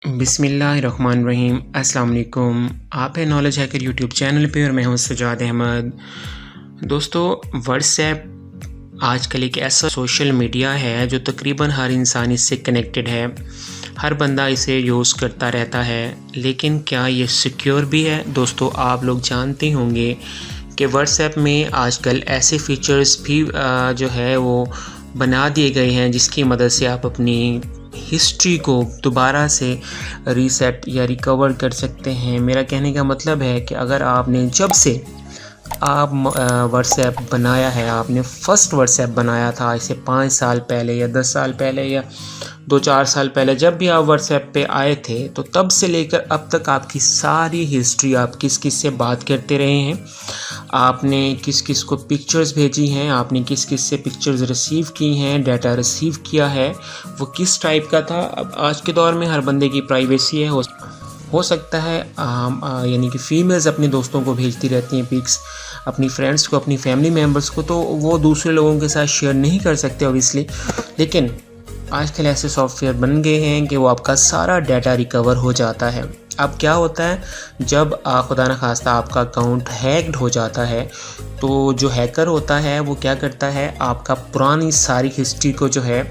बिस्मिल्लाहिर्रहमानिर्रहीम। अस्सलाम वालेकुम। आप है नॉलेज हैकर यूट्यूब चैनल पे और मैं हूं सजाद अहमद। दोस्तों, व्हाट्सएप आजकल एक ऐसा सोशल मीडिया है जो तकरीबन हर इंसान इससे कनेक्टेड है। हर बंदा इसे यूज़ करता रहता है, लेकिन क्या ये सिक्योर भी है? दोस्तों, आप लोग जानते होंगे कि व्हाट्सएप में आजकल ऐसे फ़ीचर्स भी जो है वो बना दिए गए हैं जिसकी मदद से आप अपनी हिस्ट्री को दोबारा से रीसेट या रिकवर कर सकते हैं। मेरा कहने का मतलब है कि अगर आपने जब से आप व्हाट्सएप बनाया है, आपने फ़र्स्ट व्हाट्सएप बनाया था इसे 5 साल पहले या 10 साल पहले या 2-4 साल पहले, जब भी आप व्हाट्सएप पे आए थे, तो तब से लेकर अब तक आपकी सारी हिस्ट्री, आप किस किस से बात करते रहे हैं, आपने किस किस को पिक्चर्स भेजी हैं, आपने किस किस से पिक्चर्स रिसीव की हैं, डाटा रिसीव किया है, वो किस टाइप का था। अब आज के दौर में हर बंदे की प्राइवेसी है, हो सकता है यानी कि फ़ीमेल्स अपने दोस्तों को भेजती रहती हैं पिक्स, अपनी फ्रेंड्स को, अपनी फैमिली मेम्बर्स को, तो वो दूसरे लोगों के साथ शेयर नहीं कर सकते ऑब्वियसली। लेकिन आजकल ऐसे सॉफ्टवेयर बन गए हैं कि वो आपका सारा डाटा रिकवर हो जाता है। अब क्या होता है, जब खुदा न खास्ता आपका अकाउंट हैक्ड हो जाता है, तो जो हैकर होता है वो क्या करता है, आपका पुरानी सारी हिस्ट्री को जो है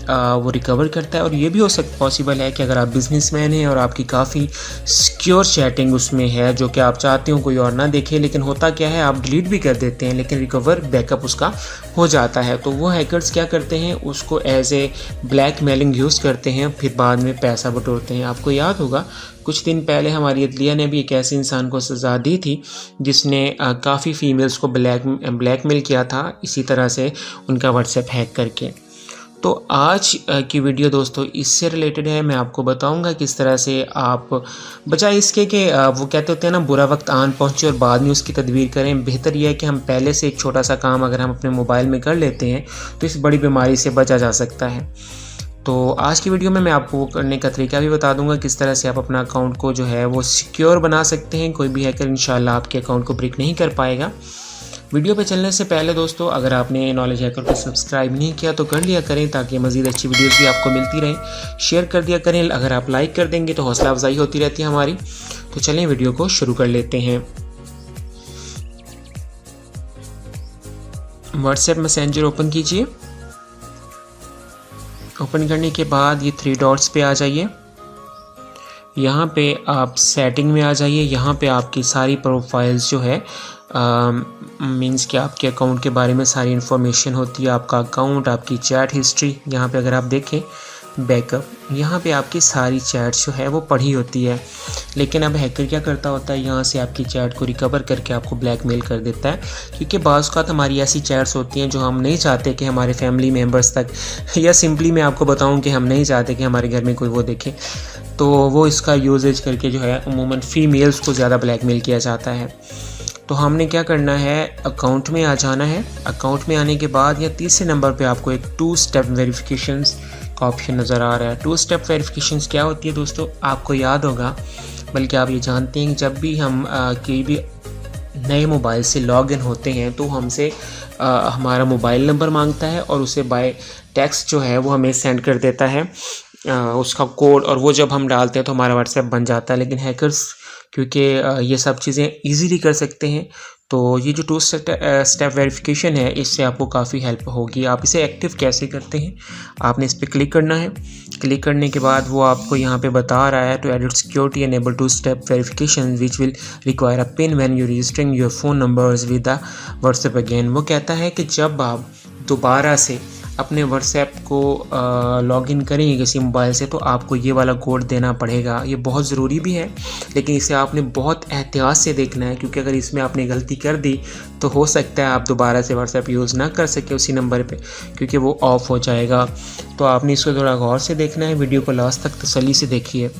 वो रिकवर करता है। और ये भी पॉसिबल है कि अगर आप बिजनेसमैन हैं और आपकी काफ़ी सिक्योर चैटिंग उसमें है जो कि आप चाहते हो कोई और ना देखे, लेकिन होता क्या है, आप डिलीट भी कर देते हैं लेकिन रिकवर बैकअप उसका हो जाता है। तो वो हैकर्स क्या करते हैं, उसको एज ए ब्लैकमेलिंग यूज़ करते हैं, फिर बाद में पैसा बटोरते हैं। आपको याद होगा कुछ दिन पहले हमारी अदलिया ने भी एक ऐसे इंसान को सज़ा दी थी जिसने काफ़ी फ़ीमेल्स को ब्लैकमेल किया था, इसी तरह से उनका व्हाट्सएप हैक करके। तो आज की वीडियो दोस्तों इससे रिलेटेड है। मैं आपको बताऊंगा किस तरह से आप बजाय इसके कि वो कहते होते हैं ना, बुरा वक्त आन पहुंचे और बाद में उसकी तदबीर करें, बेहतर यह है कि हम पहले से एक छोटा सा काम अगर हम अपने मोबाइल में कर लेते हैं तो इस बड़ी बीमारी से बचा जा सकता है। तो आज की वीडियो में मैं आपको करने का तरीका भी बता दूंगा, किस तरह से आप अपना अकाउंट को जो है वो सिक्योर बना सकते हैं। कोई भी हैकर इंशाल्लाह आपके अकाउंट को ब्रेक नहीं कर पाएगा। वीडियो पे चलने से पहले दोस्तों, अगर आपने नॉलेज हैकर को सब्सक्राइब नहीं किया तो कर लिया करें ताकि मज़ीद अच्छी वीडियोस भी आपको मिलती रहें। शेयर कर दिया करें, अगर आप लाइक कर देंगे तो हौसला अफजाई होती रहती है हमारी। तो चलें वीडियो को शुरू कर लेते हैं। व्हाट्सएप मैसेंजर ओपन कीजिए। ओपन करने के बाद ये 3 डॉट्स पे आ जाइए। यहाँ पे आप सेटिंग में आ जाइए। यहाँ पे आपकी सारी प्रोफाइल्स जो है मींस कि आपके अकाउंट के बारे में सारी इन्फॉर्मेशन होती है, आपका अकाउंट, आपकी चैट हिस्ट्री। यहाँ पे अगर आप देखें बैकअप, यहाँ पे आपकी सारी चैट्स जो है वो पढ़ी होती है। लेकिन अब हैकर क्या करता होता है, यहाँ से आपकी चैट को रिकवर करके आपको ब्लैकमेल कर देता है, क्योंकि बाज़ औक़ात हमारी ऐसी चैट्स होती हैं जो हम नहीं चाहते कि हमारे फैमिली मेम्बर्स तक, या सिंपली मैं आपको बताऊँ कि हम नहीं चाहते कि हमारे घर में कोई वो देखे, तो वो इसका यूजेज करके जो है अमूमन फ़ीमेल्स को ज़्यादा ब्लैकमेल किया जाता है। तो हमने क्या करना है, अकाउंट में आ जाना है। अकाउंट में आने के बाद या तीसरे नंबर पे आपको एक 2 स्टेप वेरिफिकेशंस का ऑप्शन नज़र आ रहा है। 2 स्टेप वेरिफिकेशंस क्या होती है दोस्तों, आपको याद होगा, बल्कि आप ये जानते हैं, जब भी हम कोई भी नए मोबाइल से लॉग इन होते हैं तो हमसे हमारा मोबाइल नंबर मांगता है और उसे बाय टेक्स्ट जो है वो हमें सेंड कर देता है उसका कोड, और वो जब हम डालते हैं तो हमारा व्हाट्सएप बन जाता है। लेकिन हैकर्स क्योंकि ये सब चीज़ें ईज़िली कर सकते हैं, तो ये जो 2 स्टेप वेरिफिकेशन है इससे आपको काफ़ी हेल्प होगी। आप इसे एक्टिव कैसे करते हैं, आपने इस पर क्लिक करना है। क्लिक करने के बाद वो आपको यहाँ पे बता रहा है, to edit security enable 2 step verification which will require a pin when you registering your phone numbers with the WhatsApp again. वो कहता है कि जब आप दोबारा से अपने व्हाट्सएप को लॉगिन करेंगे किसी मोबाइल से तो आपको ये वाला कोड देना पड़ेगा। ये बहुत ज़रूरी भी है, लेकिन इसे आपने बहुत एहतियात से देखना है, क्योंकि अगर इसमें आपने गलती कर दी तो हो सकता है आप दोबारा से व्हाट्सएप यूज़ ना कर सके उसी नंबर पे, क्योंकि वो ऑफ़ हो जाएगा। तो आपने इसको थोड़ा गौर से देखना है, वीडियो को लास्ट तक तसल्ली से देखिए।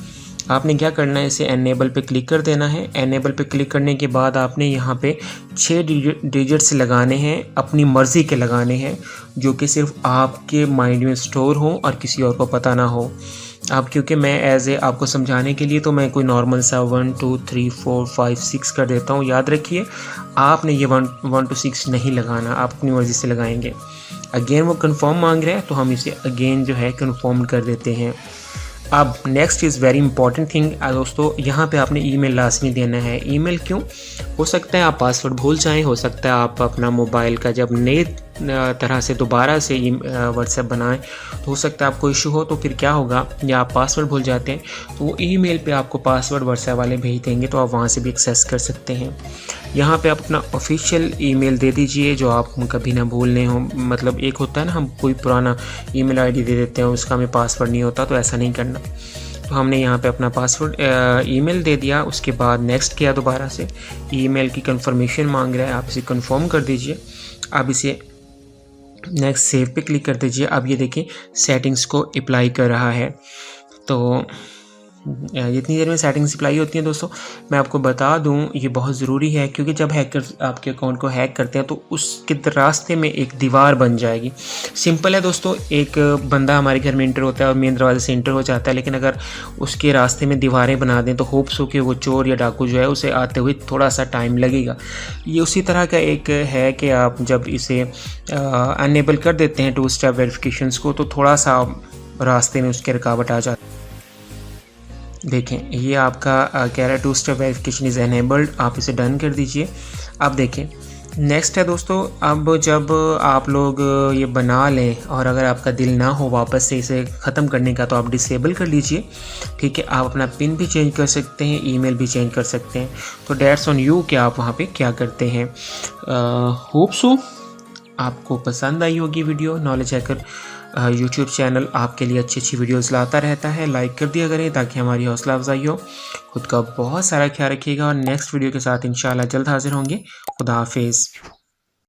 आपने क्या करना है, इसे एनेबल पे क्लिक कर देना है। एनेबल पे क्लिक करने के बाद आपने यहाँ पे 6 डिजिट्स लगाने हैं, अपनी मर्ज़ी के लगाने हैं, जो कि सिर्फ आपके माइंड में स्टोर हो और किसी और को पता ना हो। अब क्योंकि मैं एज ए आपको समझाने के लिए तो मैं कोई नॉर्मल सा 1 2 3 4 5 6 कर देता हूँ। याद रखिए, आपने ये 1 to 6 नहीं लगाना, आप अपनी मर्ज़ी से लगाएंगे। अगेन वो कन्फर्म मांग रहे हैं तो हम इसे अगेन जो है कन्फर्म कर देते हैं। अब next is very important thing दोस्तों, यहाँ पे आपने ईमेल लाजमी देना है। ईमेल क्यों? हो सकता है आप पासवर्ड भूल जाएं, हो सकता है आप अपना मोबाइल का जब नए तरह से दोबारा से व्हाट्सएप बनाएं तो हो सकता है आपको इशू हो, तो फिर क्या होगा, या आप पासवर्ड भूल जाते हैं तो वो ईमेल पे आपको पासवर्ड व्हाट्सएप वाले भेज देंगे, तो आप वहाँ से भी एक्सेस कर सकते हैं। यहाँ पे आप अपना ऑफिशियल ईमेल दे दीजिए जो आप कभी ना भूलने हो। मतलब एक होता है ना, हम कोई पुराना ईमेल आईडी दे देते हैं, उसका हमें पासवर्ड नहीं होता, तो ऐसा नहीं करना। तो हमने यहाँ पे अपना पासवर्ड ईमेल दे दिया, उसके बाद नेक्स्ट किया, दोबारा से ईमेल की कंफर्मेशन मांग रहा है, आप इसे कंफर्म कर दीजिए। अब इसे नेक्स्ट सेव पे क्लिक कर दीजिए। अब ये देखिए सेटिंग्स को अप्लाई कर रहा है। तो जितनी देर में सेटिंग्स अप्लाई होती हैं दोस्तों, मैं आपको बता दूं ये बहुत ज़रूरी है, क्योंकि जब हैकर्स आपके अकाउंट को हैक करते हैं तो उसके रास्ते में एक दीवार बन जाएगी। सिंपल है दोस्तों, एक बंदा हमारे घर में इंटर होता है और मेन दरवाजे से इंटर हो जाता है, लेकिन अगर उसके रास्ते में दीवारें बना दें तो होप्स हो कि वो चोर या डाकू जो है उसे आते हुए थोड़ा सा टाइम लगेगा। ये उसी तरह का एक है कि आप जब इसे अनेबल कर देते हैं 2 स्टेप वेरिफिकेशंस को, तो थोड़ा सा रास्ते में उसके रुकावट आ जाती है। देखें ये आपका कह रहा है 2 स्टेप वेरिफिकेशन इज़ एनेबल्ड, आप इसे डन कर दीजिए। अब देखें नेक्स्ट है दोस्तों, अब जब आप लोग ये बना लें और अगर आपका दिल ना हो वापस से इसे ख़त्म करने का, तो आप डिसेबल कर लीजिए। ठीक है, आप अपना पिन भी चेंज कर सकते हैं, ईमेल भी चेंज कर सकते हैं। तो डेट्स ऑन यू कि आप वहाँ पे क्या करते हैं। होप सो आपको पसंद आई होगी video. Knowledge hacker YouTube channel आपके लिए अच्छी अच्छी वीडियोस लाता रहता है। लाइक कर दिया करें ताकि हमारी हौसला अफजाई हो। खुद का बहुत सारा ख्याल रखिएगा और नेक्स्ट वीडियो के साथ इंशाल्लाह जल्द हाजिर होंगे। खुदा हाफिज़।